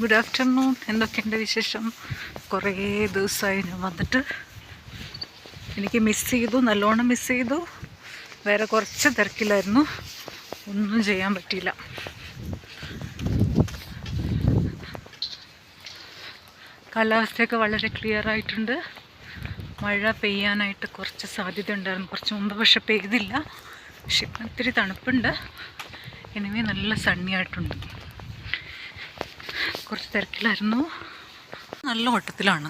Good afternoon. എന്തൊക്കെയുണ്ട് വിശേഷം? കുറേ ദിവസമായി ഞാൻ വന്നിട്ട്. എനിക്ക് മിസ് ചെയ്തു, നല്ലോണം മിസ് ചെയ്തു. വേറെ കുറച്ച് തിരക്കിലായിരുന്നു, ഒന്നും ചെയ്യാൻ പറ്റിയില്ല. കാലാവസ്ഥയൊക്കെ വളരെ ക്ലിയർ ആയിട്ടുണ്ട്. മഴ പെയ്യാനായിട്ട് കുറച്ച് സാധ്യത ഉണ്ടായിരുന്നു കുറച്ച് മുമ്പ്, പക്ഷെ പെയ്തില്ല. പക്ഷെ ഇത്തിരി തണുപ്പുണ്ട്. എനിവേ നല്ല സണ്ണി ആയിട്ടുണ്ട്. കുറച്ച് തിരക്കിലായിരുന്നു. നല്ല ഓട്ടത്തിലാണ്.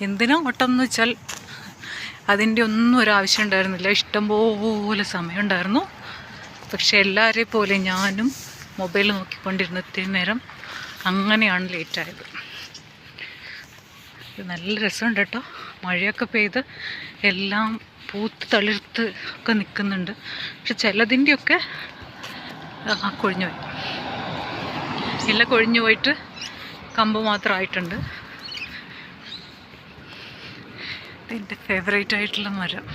എന്തിനാ ഓട്ടം എന്ന് വെച്ചാൽ അതിൻ്റെ ഒന്നും ഒരാവശ്യം ഉണ്ടായിരുന്നില്ല. ഇഷ്ടംപോലെ സമയമുണ്ടായിരുന്നു. പക്ഷെ എല്ലാവരെയും പോലെ ഞാനും മൊബൈൽ നോക്കിക്കൊണ്ടിരുന്ന ഇത്തിരി നേരം അങ്ങനെയാണ് ലേറ്റായത്. ഇത് നല്ല രസമുണ്ട് കേട്ടോ. മഴയൊക്കെ പെയ്ത് എല്ലാം പൂത്ത് തളിർത്ത് ഒക്കെ നിൽക്കുന്നുണ്ട്. പക്ഷെ ചിലതിൻ്റെയൊക്കെ കൊഴിഞ്ഞുപോയി. എല്ലാം കൊഴിഞ്ഞു പോയിട്ട് കമ്പ് മാത്രമായിട്ടുണ്ട്. ഇതെൻ്റെ ഫേവറേറ്റ് ആയിട്ടുള്ള മരം.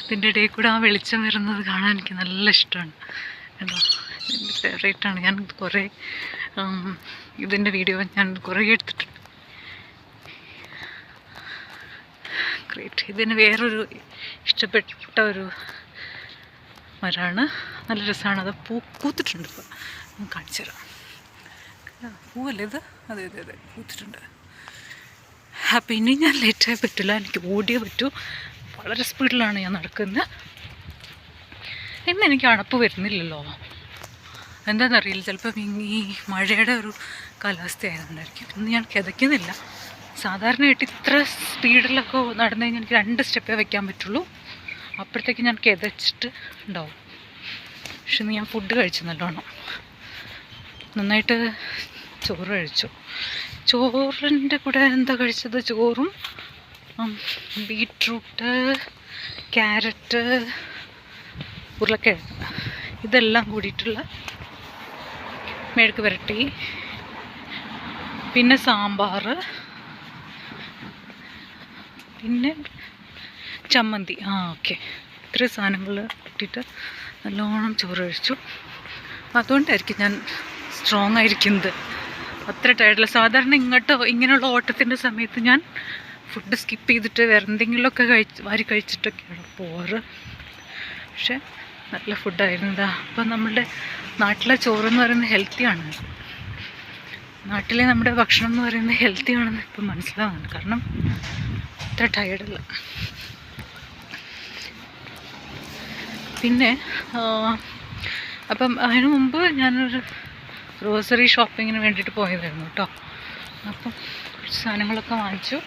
ഇതിൻ്റെ ഇടയിൽ കൂടെ ആ വെളിച്ചം വരുന്നത് കാണാൻ എനിക്ക് നല്ല ഇഷ്ടമാണ് കേട്ടോ. എൻ്റെ ഫേവറേറ്റാണ്. ഞാൻ കുറേ ഇതിൻ്റെ വീഡിയോ ഞാൻ കുറേ എടുത്തിട്ടുണ്ട്. ഗ്രേറ്റ്. ഇതിന് വേറൊരു ഇഷ്ടപ്പെട്ട ഒരു മരമാണ്. നല്ല രസമാണ്. അത് പൂത്തിട്ടുണ്ട്. ഇപ്പോൾ ഞാൻ കാണിച്ചു തരാം. പൂവല്ലേ ഇത്? അതെ അതെ അതെ, പൂത്തിട്ടുണ്ട്. അപ്പം ഇനി ഞാൻ ലേറ്റായി പറ്റില്ല, എനിക്ക് ഓടിയേ പറ്റൂ. വളരെ സ്പീഡിലാണ് ഞാൻ നടക്കുന്നത്. ഇന്ന് എനിക്ക് അണപ്പ് വരുന്നില്ലല്ലോ, എന്താണെന്നറിയില്ല. ചിലപ്പം ഈ മഴയുടെ ഒരു കാലാവസ്ഥ ആയതുകൊണ്ടായിരിക്കും. ഇന്ന് ഞാൻ കിതയ്ക്കുന്നില്ല. സാധാരണയായിട്ട് ഇത്ര സ്പീഡിലൊക്കെ നടന്നു കഴിഞ്ഞാൽ എനിക്ക് 2 സ്റ്റെപ്പേ വയ്ക്കാൻ പറ്റുള്ളൂ. അപ്പോഴത്തേക്ക് ഞാൻ കിതച്ചിട്ട് ഉണ്ടാവും. പക്ഷെ ഇന്ന് ഞാൻ ഫുഡ് കഴിച്ചു, നല്ലോണം നന്നായിട്ട് ചോറ് കഴിച്ചു. ചോറിൻ്റെ കൂടെ എന്താ കഴിച്ചത്? ചോറും ബീട്രൂട്ട്, ക്യാരറ്റ്, ഉരുളക്കിഴങ്ങ്, ഇതെല്ലാം കൂടിയിട്ടുള്ള മെഴുക്ക് പുരട്ടി, പിന്നെ സാമ്പാർ, പിന്നെ ചമ്മന്തി. ഓക്കെ, ഇത്രയും സാധനങ്ങൾ ഇട്ടിട്ട് നല്ലോണം ചോറ് കഴിച്ചു. അതുകൊണ്ടായിരിക്കും ഞാൻ സ്ട്രോങ് ആയിരിക്കുന്നത്. അത്ര ടയർഡില്ല. സാധാരണ ഇങ്ങനെയുള്ള ഓട്ടത്തിൻ്റെ സമയത്ത് ഞാൻ ഫുഡ് സ്കിപ്പ് ചെയ്തിട്ട് വേറെ എന്തെങ്കിലുമൊക്കെ വാരി കഴിച്ചിട്ടൊക്കെയാണ് പോവാറ്. പക്ഷെ നല്ല ഫുഡായിരുന്നു. അപ്പം നമ്മളുടെ നാട്ടിലെ ചോറെന്ന് പറയുന്നത് ഹെൽത്തിയാണ്. നാട്ടിലെ നമ്മുടെ ഭക്ഷണം എന്ന് പറയുന്നത് ഹെൽത്തിയാണെന്ന് ഇപ്പം മനസ്സിലാവുന്നുണ്ട്. കാരണം അത്ര ടയർഡല്ല. പിന്നെ അപ്പം അതിന് മുമ്പ് ഞാനൊരു ഗ്രോസറി ഷോപ്പിങ്ങിന് വേണ്ടിയിട്ട് പോയതായിരുന്നു കേട്ടോ. അപ്പം കുറച്ച് സാധനങ്ങളൊക്കെ വാങ്ങിച്ചു.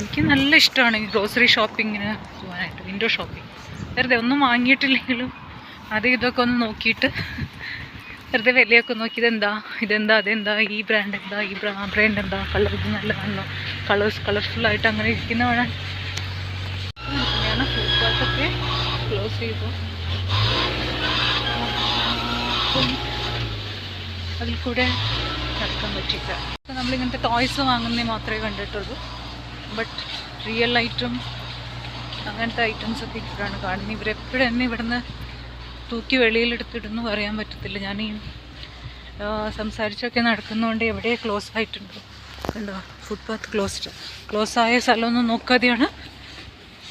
എനിക്ക് നല്ല ഇഷ്ടമാണ് ഈ ഗ്രോസറി ഷോപ്പിങ്ങിന് പോകാനായിട്ട്. Window shopping. വെറുതെ ഒന്നും വാങ്ങിയിട്ടില്ലെങ്കിലും അത് ഇതൊക്കെ ഒന്ന് നോക്കിയിട്ട് വെറുതെ വിലയൊക്കെ നോക്കി ഇതെന്താ അതെന്താ, ഈ ബ്രാൻഡ് എന്താ, ഈ ബ്രാൻഡ് എന്താ, കളർ ഇത് നല്ലതാണല്ലോ, കളർഫുള്ളായിട്ട് അങ്ങനെ ഇരിക്കുന്നതാണ്. ഫുട്പാത്തൊക്കെ ക്ലോസ് ചെയ്തു. അതിൽ കൂടെ നടക്കാൻ പറ്റില്ല. അപ്പം നമ്മളിങ്ങനത്തെ ടോയ്സ് വാങ്ങുന്നേ മാത്രമേ കണ്ടിട്ടുള്ളൂ. ബട്ട് റിയൽ ഐറ്റം അങ്ങനത്തെ ഐറ്റംസൊക്കെ ഇപ്പോഴാണ് കാണുന്നത്. ഇവരെപ്പോഴും എന്നെ ഇവിടുന്ന് തൂക്കി വെളിയിലെടുത്തിടുന്നു പറയാൻ പറ്റത്തില്ല. ഞാൻ ഈ സംസാരിച്ചൊക്കെ നടക്കുന്നതുകൊണ്ട് എവിടെ ക്ലോസ് ആയിട്ടുണ്ടോ കണ്ടോ, ഫുട്പാത്ത് ക്ലോസ് ആയ സ്ഥലമൊന്നും നോക്കാതെയാണ്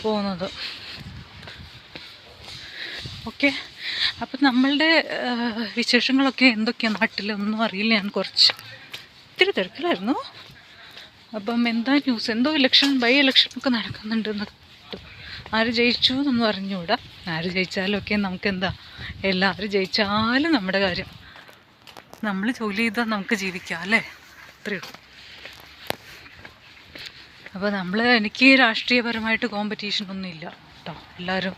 പോകുന്നത്. ഓക്കെ, അപ്പം നമ്മളുടെ വിശേഷങ്ങളൊക്കെ എന്തൊക്കെയാണ് നാട്ടിൽ ഒന്നും അറിയില്ല. ഞാൻ ഇത്തിരി തിരക്കിലായിരുന്നു. അപ്പം എന്താ ന്യൂസ്, എന്തോ ബൈ ഇലക്ഷനൊക്കെ നടക്കുന്നുണ്ടെന്ന്. ആര് ജയിച്ചു എന്നൊന്നും അറിഞ്ഞുകൂടാ. ആര് ജയിച്ചാലൊക്കെ നമുക്കെന്താ, എല്ലാവരും ജയിച്ചാലും നമ്മുടെ കാര്യം. നമ്മൾ ജോലി ചെയ്താൽ നമുക്ക് ജീവിക്കാം അല്ലേ, അത്രയേ ഉള്ളൂ. അപ്പോൾ എനിക്ക് രാഷ്ട്രീയപരമായിട്ട് കോമ്പറ്റീഷനൊന്നും ഇല്ല കേട്ടോ. എല്ലാവരും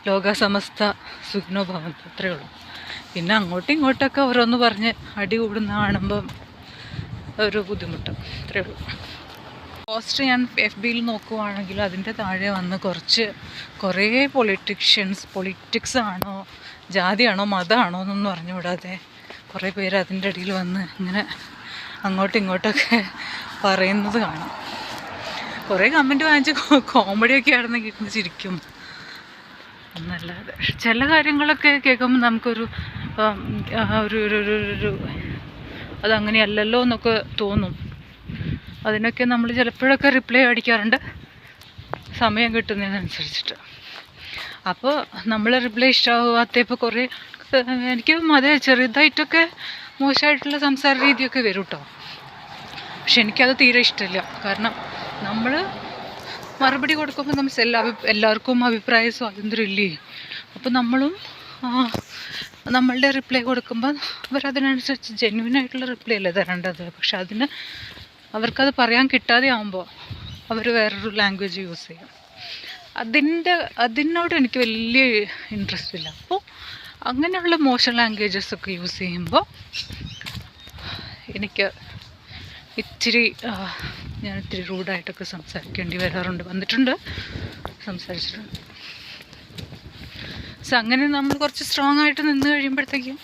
ലോകസമസ്ത സുഖിനോ ഭവന്തു, അത്രയേ ഉള്ളൂ. പിന്നെ അങ്ങോട്ടും ഇങ്ങോട്ടൊക്കെ ഓരോന്ന് പറഞ്ഞ് അടി കൂടുന്ന കാണുമ്പം ഒരു ബുദ്ധിമുട്ട്, അത്രയേ ഉള്ളൂ. പോസ്റ്റ് ഞാൻ FBയിൽ നോക്കുവാണെങ്കിൽ അതിൻ്റെ താഴെ വന്ന് കുറേ പൊളിറ്റിക്സ് ആണോ ജാതിയാണോ മതമാണോ എന്നൊന്നും അറിഞ്ഞുകൂടാതെ കുറേ പേര് അതിൻ്റെ ഇടയിൽ വന്ന് ഇങ്ങനെ അങ്ങോട്ടും ഇങ്ങോട്ടൊക്കെ പറയുന്നത് കാണാം. കുറേ കമൻറ്റ് വാങ്ങിച്ച് കോമഡിയൊക്കെ ആണെന്നെങ്കിൽ ഇരുന്ന് ചിരിക്കും എന്നല്ലാതെ. ചില കാര്യങ്ങളൊക്കെ കേൾക്കുമ്പോൾ നമുക്കൊരു ഒരു അതങ്ങനെയല്ലല്ലോ എന്നൊക്കെ തോന്നും. അതിനൊക്കെ നമ്മൾ ചിലപ്പോഴൊക്കെ റിപ്ലൈ അടിക്കാറുണ്ട്, സമയം കിട്ടുന്നതിനനുസരിച്ചിട്ട്. അപ്പോൾ നമ്മൾ റിപ്ലൈ ഇഷ്ടമാവാത്തപ്പോൾ കുറേ എനിക്ക് അതേ ചെറുതായിട്ടൊക്കെ മോശമായിട്ടുള്ള സംസാര രീതിയൊക്കെ വരും കേട്ടോ. പക്ഷെ എനിക്കത് തീരെ ഇഷ്ടമില്ല. കാരണം നമ്മൾ മറുപടി കൊടുക്കുമ്പോൾ നമ്മൾ എല്ലാവർക്കും അഭിപ്രായ സ്വാതന്ത്ര്യം ഇല്ലേ. അപ്പോൾ നമ്മളും നമ്മളുടെ റിപ്ലൈ കൊടുക്കുമ്പോൾ അവരതിനനുസരിച്ച് ജെന്യുവനായിട്ടുള്ള റിപ്ലൈ അല്ലേ തരേണ്ടത്. പക്ഷെ അവർക്കത് പറയാൻ കിട്ടാതെ ആകുമ്പോൾ അവർ വേറൊരു ലാംഗ്വേജ് യൂസ് ചെയ്യും. അതിനോട് എനിക്ക് വലിയ ഇൻട്രസ്റ്റ് ഇല്ല. അപ്പോൾ അങ്ങനെയുള്ള മോശം ലാംഗ്വേജസൊക്കെ യൂസ് ചെയ്യുമ്പോൾ എനിക്ക് ഞാൻ ഇത്തിരി റൂഡായിട്ടൊക്കെ സംസാരിക്കേണ്ടി വന്നിട്ടുണ്ട്, സംസാരിച്ചിട്ടുണ്ട്. സോ അങ്ങനെ നമ്മൾ കുറച്ച് സ്ട്രോങ് ആയിട്ട് നിന്ന് കഴിയുമ്പോഴത്തേക്കും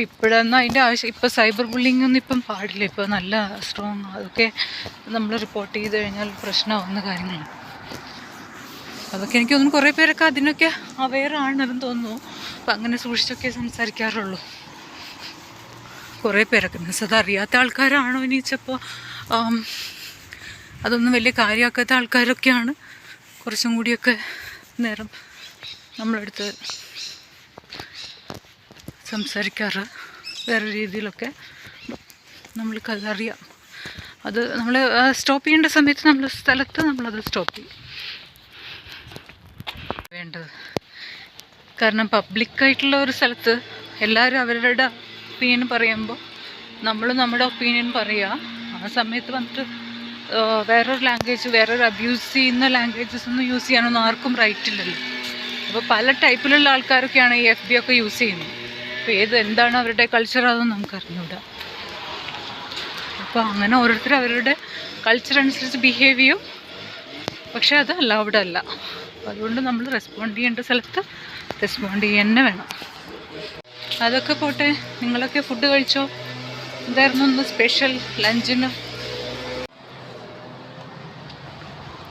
ഇപ്പോഴൊന്നും അതിൻ്റെ ആവശ്യം, ഇപ്പോൾ സൈബർ ബുള്ളിങ് ഒന്നും ഇപ്പം പാടില്ല. ഇപ്പോൾ നല്ല സ്ട്രോങ്, അതൊക്കെ നമ്മൾ റിപ്പോർട്ട് ചെയ്ത് കഴിഞ്ഞാൽ പ്രശ്നമാവുന്ന കാര്യങ്ങളാണ്. അതൊക്കെ എനിക്ക് തോന്നുന്നു കുറേ പേരൊക്കെ അതിനൊക്കെ അവെയർ ആണെന്ന് തോന്നുന്നു. അപ്പം അങ്ങനെ സൂക്ഷിച്ചൊക്കെ സംസാരിക്കാറുള്ളൂ കുറേ പേരൊക്കെ. മീൻസ് അത് അറിയാത്ത ആൾക്കാരാണോ ഇനി വെച്ചപ്പോൾ അതൊന്നും വലിയ കാര്യമാക്കാത്ത ആൾക്കാരൊക്കെയാണ് കുറച്ചും കൂടിയൊക്കെ നേരം നമ്മളെടുത്ത് സംസാരിക്കാറ് വേറെ രീതിയിലൊക്കെ. നമ്മൾക്കതറിയാം. അത് നമ്മൾ സ്റ്റോപ്പ് ചെയ്യേണ്ട സമയത്ത് നമ്മളത് സ്റ്റോപ്പ് ചെയ്യും വേണ്ടത്. കാരണം പബ്ലിക്കായിട്ടുള്ള ഒരു സ്ഥലത്ത് എല്ലാവരും അവരുടെ ഒപ്പീനിയൻ പറയുമ്പോൾ നമ്മൾ നമ്മുടെ ഒപ്പീനിയൻ പറയുക. ആ സമയത്ത് വന്നിട്ട് വേറൊരു ലാംഗ്വേജ്, വേറൊരു അബ്യൂസ് ചെയ്യുന്ന ലാംഗ്വേജസ് ഒന്നും യൂസ് ചെയ്യാനൊന്നും ആർക്കും റൈറ്റ് ഇല്ലല്ലോ. അപ്പോൾ പല ടൈപ്പിലുള്ള ആൾക്കാരൊക്കെയാണ് ഈ FB ഒക്കെ യൂസ് ചെയ്യുന്നത്. അപ്പോൾ എന്താണ് അവരുടെ കൾച്ചർ അതൊന്നും നമുക്ക് അറിഞ്ഞൂടാ. അപ്പോൾ അങ്ങനെ ഓരോരുത്തർ അവരുടെ കൾച്ചർ അനുസരിച്ച് ബിഹേവ് ചെയ്യും. പക്ഷെ അത് അലൗഡ് അല്ല. അതുകൊണ്ട് നമ്മൾ റെസ്പോണ്ട് ചെയ്യേണ്ട സ്ഥലത്ത് റെസ്പോണ്ട് തന്നെ വേണം. അതൊക്കെ പോട്ടെ, നിങ്ങളൊക്കെ ഫുഡ് കഴിച്ചോ? എന്തായിരുന്നു ഒന്ന് സ്പെഷ്യൽ ലഞ്ചിന്?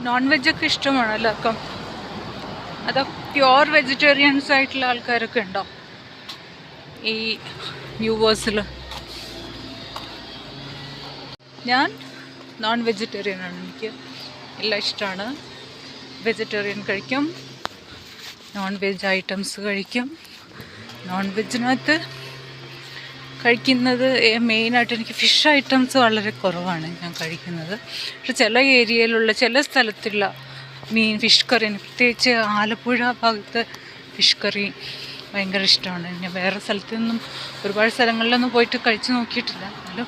നോൺ വെജൊക്കെ ഇഷ്ടമാണോ എല്ലാവർക്കും? അതോ പ്യുവർ വെജിറ്റേറിയൻസ് ആയിട്ടുള്ള ആൾക്കാരൊക്കെ ഉണ്ടോ ഈ വ്യൂവേഴ്സിൽ? ഞാൻ നോൺ വെജിറ്റേറിയനാണ്. എനിക്ക് എല്ലാം ഇഷ്ടമാണ്. വെജിറ്റേറിയൻ കഴിക്കും, നോൺ വെജ് ഐറ്റംസ് കഴിക്കും. നോൺ വെജിനകത്ത് കഴിക്കുന്നത് മെയിനായിട്ട് എനിക്ക് ഫിഷ് ഐറ്റംസ് വളരെ കുറവാണ് ഞാൻ കഴിക്കുന്നത്. പക്ഷെ ചില ഏരിയയിലുള്ള ചില സ്ഥലത്തുള്ള ഫിഷ് കറി, പ്രത്യേകിച്ച് ആലപ്പുഴ ഭാഗത്ത് ഫിഷ് കറി ഭയങ്കര ഇഷ്ടമാണ്. ഞാൻ വേറെ സ്ഥലത്തൊന്നും ഒരുപാട് സ്ഥലങ്ങളിലൊന്നും പോയിട്ട് കഴിച്ച് നോക്കിയിട്ടില്ല. എന്നാലും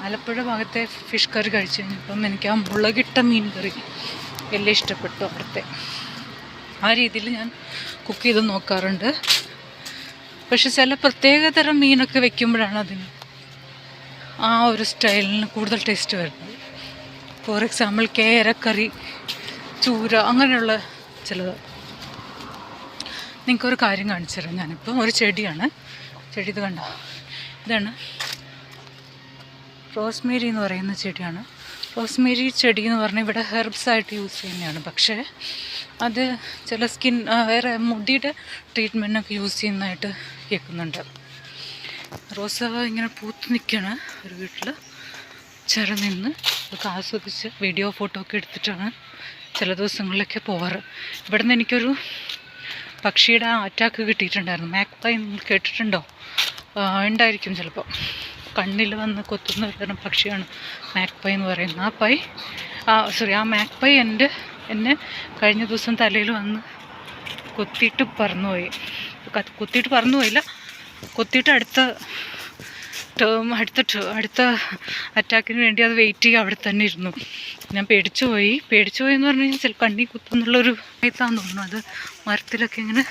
ആലപ്പുഴ ഭാഗത്തെ ഫിഷ് കറി കഴിച്ച് കഴിഞ്ഞപ്പം എനിക്ക് ആ മുളകിട്ട മീൻ കറി വലിയ ഇഷ്ടപ്പെട്ടു. അവിടുത്തെ ആ രീതിയിൽ ഞാൻ കുക്ക് ചെയ്ത് നോക്കാറുണ്ട്. പക്ഷെ ചില പ്രത്യേകതരം മീനൊക്കെ വെക്കുമ്പോഴാണ് അതിന് ആ ഒരു സ്റ്റൈലിന് കൂടുതൽ ടേസ്റ്റ് വരുന്നത്. ഫോർ എക്സാമ്പിൾ കേരക്കറി, ചൂര, അങ്ങനെയുള്ള ചിലത്. നിങ്ങൾക്കൊരു കാര്യം കാണിച്ചു തരാം. ഞാനിപ്പോൾ ഒരു ചെടിയാണ്. ചെടി ഇത് കണ്ടോ? ഇതാണ് റോസ്മേരി എന്ന് പറയുന്ന ചെടിയാണ്. റോസ്മേരി ചെടി എന്ന് പറഞ്ഞാൽ ഇവിടെ ഹെർബ്സായിട്ട് യൂസ് ചെയ്യുന്നതാണ്. പക്ഷേ അത് ചില വേറെ മുടിയുടെ ട്രീറ്റ്മെൻറ്റിനൊക്കെ യൂസ് ചെയ്യുന്നതായിട്ട് കേൾക്കുന്നുണ്ട്. റോസ ഇങ്ങനെ പൂത്ത് നിൽക്കുകയാണ് ഒരു വീട്ടിൽ. നിന്ന് അതൊക്കെ ആസ്വദിച്ച് വീഡിയോ ഫോട്ടോ ഒക്കെ എടുത്തിട്ടാണ് ചില ദിവസങ്ങളിലൊക്കെ പോവാറ്. ഇവിടെ നിന്ന് എനിക്കൊരു പക്ഷിയുടെ അറ്റാക്ക് കിട്ടിയിട്ടുണ്ടായിരുന്നു. മാക്പൈ നിങ്ങൾ കേട്ടിട്ടുണ്ടോ? ഉണ്ടായിരിക്കും ചിലപ്പോൾ. കണ്ണിൽ വന്ന് കൊത്തുന്ന ഒരു തരം പക്ഷിയാണ് മാക്പൈ എന്ന് പറയുന്നത്. ആ മാക്പൈ എന്നെ കഴിഞ്ഞ ദിവസം തലയിൽ വന്ന് കൊത്തിയിട്ട് പറന്നുപോയി. കൊത്തിയിട്ട് അടുത്ത അറ്റാക്കിന് വേണ്ടി അത് വെയിറ്റ് ചെയ്യുക അവിടെ തന്നെ ഇരുന്നു. ഞാൻ പേടിച്ചു പോയി എന്ന് പറഞ്ഞു കഴിഞ്ഞാൽ ചില കണ്ണി കുത്തുന്നുള്ളൊരു ഇതാന്ന് തോന്നുന്നു. അത് മരത്തിലൊക്കെ ഇങ്ങനെ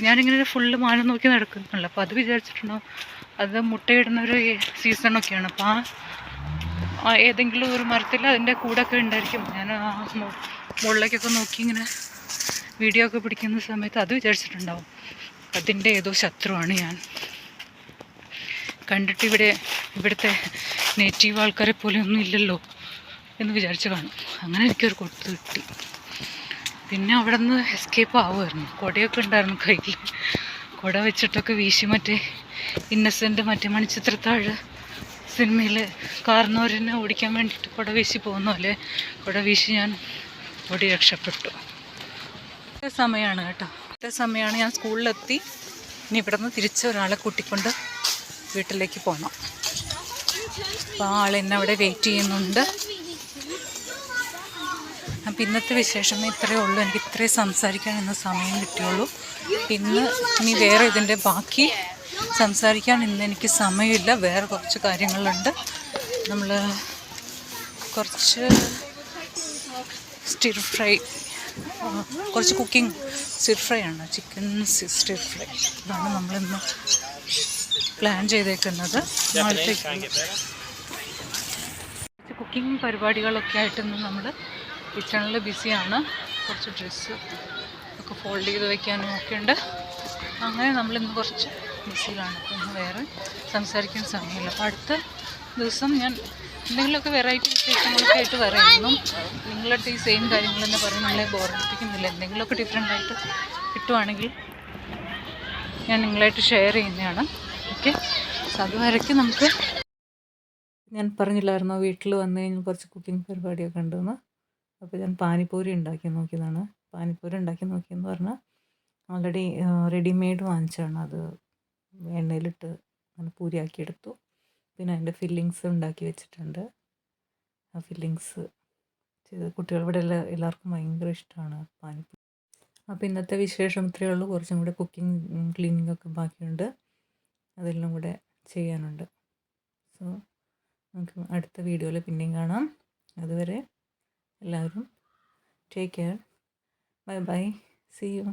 ഞാനിങ്ങനെ ഫുള്ള് മാനം നോക്കി നടക്കുന്നുള്ളൂ. അപ്പോൾ അത് വിചാരിച്ചിട്ടുണ്ടാവും അത് മുട്ടയിടുന്നൊരു സീസണൊക്കെയാണ്. അപ്പോൾ ഏതെങ്കിലും ഒരു മരത്തിൽ അതിൻ്റെ കൂടൊക്കെ ഉണ്ടായിരിക്കും. ഞാൻ ആ മുകളിലേക്കൊക്കെ നോക്കി ഇങ്ങനെ വീഡിയോ ഒക്കെ പിടിക്കുന്ന സമയത്ത് അത് വിചാരിച്ചിട്ടുണ്ടാവും അതിൻ്റെ ഏതോ ശത്രുവാണ് ഞാൻ. കണ്ടിട്ട് ഇവിടുത്തെ നേറ്റീവ് ആൾക്കാരെ പോലെ ഒന്നും ഇല്ലല്ലോ എന്ന് വിചാരിച്ച് കാണും. അങ്ങനെ എനിക്കൊരു കൊത്ത് കിട്ടി. പിന്നെ അവിടെ നിന്ന് എസ്കേപ്പ് ആവുമായിരുന്നു. കുടയൊക്കെ ഉണ്ടായിരുന്നു കയ്യിൽ. കുട വെച്ചിട്ടൊക്കെ വീശി മറ്റേ ഇന്നസെൻ്റ് മറ്റേ മണിച്ചിത്രത്താഴ് സിനിമയിൽ കാർന്നോരിനെ ഓടിക്കാൻ വേണ്ടിയിട്ട് കുട വീശി പോകുന്ന പോലെ കുട വീശി ഞാൻ ഓടി രക്ഷപ്പെട്ടു. സമയമാണ് കേട്ടോ, സമയമാണ്. ഞാൻ സ്കൂളിലെത്തി. ഇനി ഇവിടെ നിന്ന് തിരിച്ച് ഒരാളെ കൂട്ടിക്കൊണ്ട് വീട്ടിലേക്ക് പോകണം. അപ്പോൾ ആ ആൾ എന്നെ അവിടെ വെയിറ്റ് ചെയ്യുന്നുണ്ട്. അപ്പം ഇന്നത്തെ വിശേഷം ഇത്രയേ ഉള്ളൂ. എനിക്ക് ഇത്രയും സംസാരിക്കാൻ ഇന്ന് സമയം കിട്ടിയുള്ളൂ. ഇനി വേറെ ഇതിൻ്റെ ബാക്കി സംസാരിക്കാൻ ഇന്ന് എനിക്ക് സമയമില്ല. വേറെ കുറച്ച് കാര്യങ്ങളുണ്ട്. നമ്മൾ കുറച്ച് സ്റ്റിർ ഫ്രൈ, കുറച്ച് കുക്കിംഗ് സ്റ്റിർ ഫ്രൈ ആണ്, ചിക്കൻ സ്റ്റിർ ഫ്രൈ. ഇതാണ് നമ്മളിന്ന് പ്ലാൻ ചെയ്തേക്കുന്നത്. കുക്കിംഗ് പരിപാടികളൊക്കെ ആയിട്ട് ഇന്ന് നമ്മൾ കിച്ചണിൽ ബിസിയാണ്. കുറച്ച് ഡ്രസ്സ് ഒക്കെ ഫോൾഡ് ചെയ്ത് വയ്ക്കാനും ഒക്കെ ഉണ്ട്. അങ്ങനെ നമ്മളിന്ന് കുറച്ച് ബിസിയിലാണ്. അപ്പോൾ ഇന്ന് വേറെ സംസാരിക്കാൻ സമയമില്ല. അപ്പോൾ അടുത്ത ദിവസം ഞാൻ എന്തെങ്കിലുമൊക്കെ വെറൈറ്റി വിശേഷങ്ങളൊക്കെ ആയിട്ട് വരാമെന്നും നിങ്ങളുടെ ഈ സെയിം കാര്യങ്ങൾ തന്നെ പറഞ്ഞ് നിങ്ങളെ ബോറടിപ്പിക്കുന്നില്ല. എന്തെങ്കിലുമൊക്കെ ഡിഫറെൻ്റ് ആയിട്ട് കിട്ടുവാണെങ്കിൽ ഞാൻ നിങ്ങളായിട്ട് ഷെയർ ചെയ്യുന്നതാണ്. ഓക്കെ, സോ അതുവരയ്ക്ക് നമുക്ക്, ഞാൻ പറഞ്ഞില്ലായിരുന്നോ വീട്ടിൽ വന്നു കഴിഞ്ഞാൽ കുറച്ച് കുക്കിംഗ് പരിപാടിയൊക്കെ ഉണ്ടെന്ന്. അപ്പോൾ ഞാൻ പാനിപ്പൂരി ഉണ്ടാക്കി നോക്കിയതാണ്. പാനിപ്പൂരി ഉണ്ടാക്കി നോക്കിയെന്ന് പറഞ്ഞാൽ ഓൾറെഡി റെഡിമെയ്ഡ് വാങ്ങിച്ചാണ്. അത് എണ്ണയിലിട്ട് അങ്ങനെ പൂരിയാക്കിയെടുത്തു. പിന്നെ അതിൻ്റെ ഫില്ലിങ്സ് ഉണ്ടാക്കി വെച്ചിട്ടുണ്ട്. ആ ഫില്ലിങ്സ് ചെയ്ത് കുട്ടികളുടെ എല്ലാവർക്കും ഭയങ്കര ഇഷ്ടമാണ് പാനിപ്പൂരി. അപ്പോൾ ഇന്നത്തെ വിശേഷം ഇത്രയേ ഉള്ളൂ. കുറച്ചും കൂടെ കുക്കിംഗ് ക്ലീനിങ് ഒക്കെ ബാക്കിയുണ്ട്, അതെല്ലാം കൂടെ ചെയ്യാനുണ്ട്. സോ നമുക്ക് അടുത്ത വീഡിയോയിൽ പിന്നെയും കാണാം. അതുവരെ എല്ലാവരും take care. Bye bye, see U.